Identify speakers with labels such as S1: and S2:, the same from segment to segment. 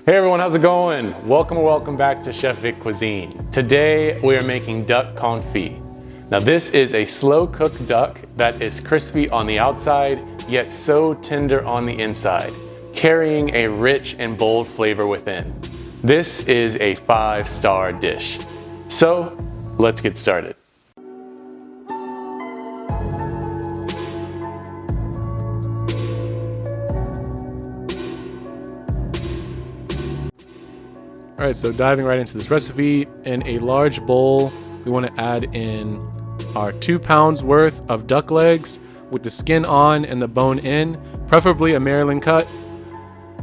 S1: Hey everyone, how's it going? Welcome back to Chef Vic Cuisine. Today we are making duck confit. Now this is a slow cooked duck that is crispy on the outside, yet so tender on the inside, carrying a rich and bold flavor within. This is a 5-star dish. So let's get started. All right, so diving right into this recipe, in a large bowl, we want to add in our 2 pounds worth of duck legs with the skin on and the bone in, preferably a Maryland cut.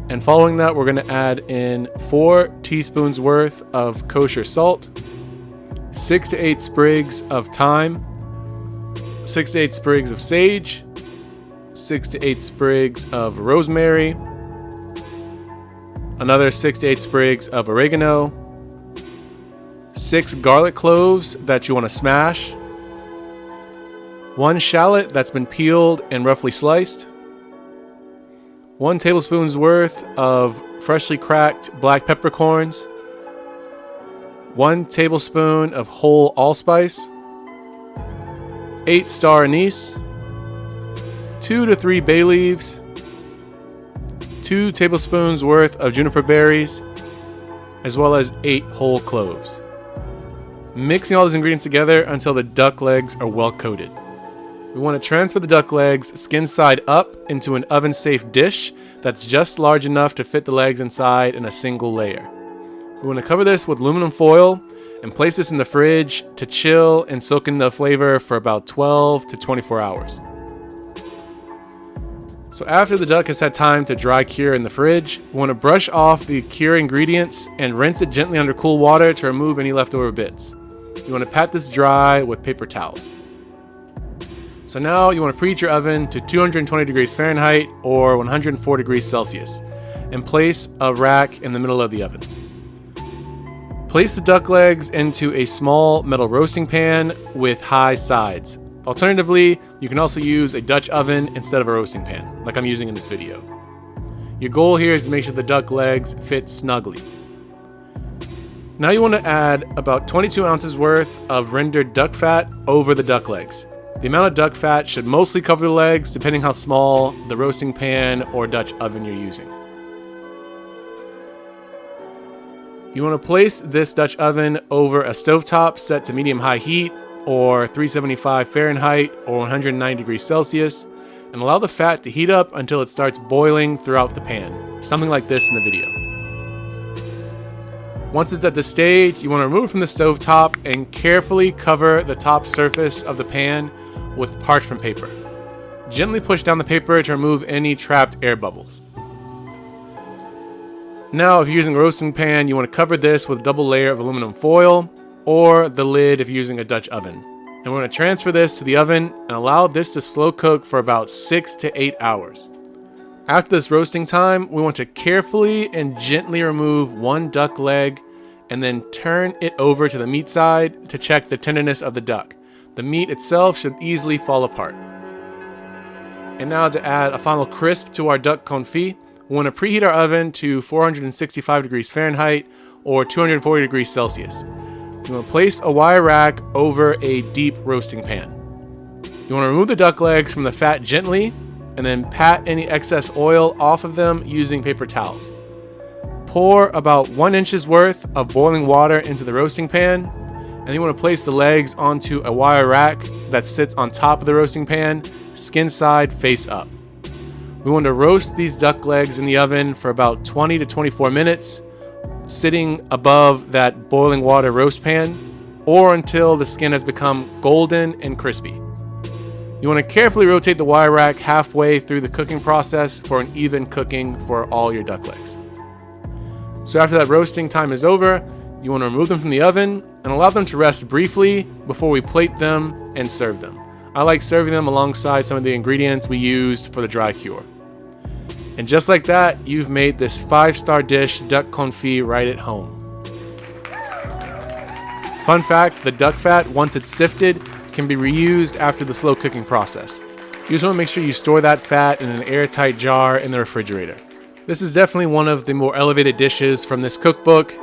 S1: And following that, we're going to add in 4 teaspoons worth of kosher salt, 6 to 8 sprigs of thyme, 6 to 8 sprigs of sage, 6 to 8 sprigs of rosemary, another 6 to 8 sprigs of oregano, 6 garlic cloves that you want to smash, 1 shallot that's been peeled and roughly sliced, 1 tablespoon's worth of freshly cracked black peppercorns, 1 tablespoon of whole allspice, 8 star anise, 2 to 3 bay leaves, 2 tablespoons worth of juniper berries, as well as 8 whole cloves. Mixing all these ingredients together until the duck legs are well coated. We want to transfer the duck legs skin side up into an oven safe dish that's just large enough to fit the legs inside in a single layer. We want to cover this with aluminum foil and place this in the fridge to chill and soak in the flavor for about 12 to 24 hours. So after the duck has had time to dry cure in the fridge, we want to brush off the cure ingredients and rinse it gently under cool water to remove any leftover bits. You want to pat this dry with paper towels. So now you want to preheat your oven to 220 degrees Fahrenheit or 104 degrees Celsius and place a rack in the middle of the oven. Place the duck legs into a small metal roasting pan with high sides. Alternatively, you can also use a Dutch oven instead of a roasting pan, like I'm using in this video. Your goal here is to make sure the duck legs fit snugly. Now you want to add about 22 ounces worth of rendered duck fat over the duck legs. The amount of duck fat should mostly cover the legs, depending how small the roasting pan or Dutch oven you're using. You want to place this Dutch oven over a stovetop set to medium-high heat, or 375 Fahrenheit or 109 degrees Celsius, and allow the fat to heat up until it starts boiling throughout the pan, something like this in the video. Once it's at this stage, you want to remove it from the stovetop and carefully cover the top surface of the pan with parchment paper. Gently push down the paper to remove any trapped air bubbles. Now, if you're using a roasting pan, you want to cover this with a double layer of aluminum foil, or the lid if you're using a Dutch oven. And we're going to transfer this to the oven and allow this to slow cook for about 6 to 8 hours. After this roasting time, we want to carefully and gently remove 1 duck leg and then turn it over to the meat side to check the tenderness of the duck. The meat itself should easily fall apart. And now to add a final crisp to our duck confit, we want to preheat our oven to 465 degrees Fahrenheit or 240 degrees Celsius. You want to place a wire rack over a deep roasting pan. You want to remove the duck legs from the fat gently and then pat any excess oil off of them using paper towels. Pour about 1 inch's worth of boiling water into the roasting pan, and you want to place the legs onto a wire rack that sits on top of the roasting pan, skin side face up. We want to roast these duck legs in the oven for about 20 to 24 minutes, sitting above that boiling water roast pan, or until the skin has become golden and crispy. You want to carefully rotate the wire rack halfway through the cooking process for an even cooking for all your duck legs. So after that roasting time is over, you want to remove them from the oven and allow them to rest briefly before we plate them and serve them. I like serving them alongside some of the ingredients we used for the dry cure. And just like that, you've made this 5-star dish, duck confit, right at home. Fun fact, the duck fat, once it's sifted, can be reused after the slow cooking process. You just want to make sure you store that fat in an airtight jar in the refrigerator. This is definitely one of the more elevated dishes from this cookbook.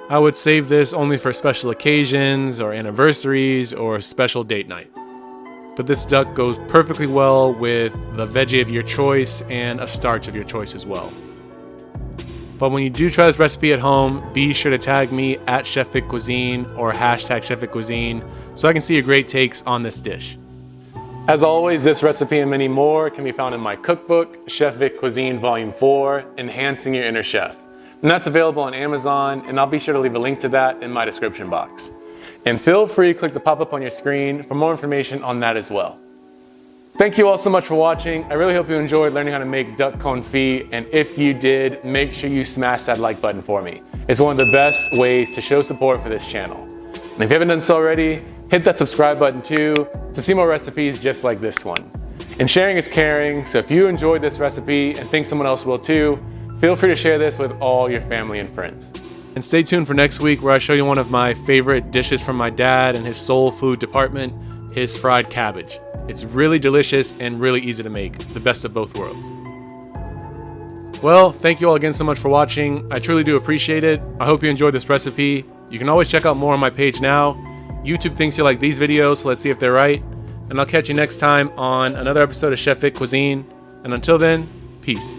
S1: I would save this only for special occasions or anniversaries or special date night. But this duck goes perfectly well with the veggie of your choice and a starch of your choice as well. But when you do try this recipe at home, be sure to tag me at Cuisine or hashtag Cuisine so I can see your great takes on this dish. As always, this recipe and many more can be found in my cookbook, Chef Vic Cuisine Volume 4, Enhancing Your Inner Chef. And that's available on Amazon, and I'll be sure to leave a link to that in my description box. And feel free to click the pop-up on your screen for more information on that as well. Thank you all so much for watching. I really hope you enjoyed learning how to make duck confit, and if you did, make sure you smash that like button for me. It's one of the best ways to show support for this channel. And if you haven't done so already, hit that subscribe button too to see more recipes just like this one. And sharing is caring, so if you enjoyed this recipe and think someone else will too, feel free to share this with all your family and friends. And stay tuned for next week where I show you one of my favorite dishes from my dad and his soul food department, his fried cabbage. It's really delicious and really easy to make, the best of both worlds. Well, thank you all again so much for watching. I truly do appreciate it. I hope you enjoyed this recipe. You can always check out more on my page now. YouTube thinks you like these videos, so let's see if they're right. And I'll catch you next time on another episode of Chef Vic Cuisine. And until then, peace.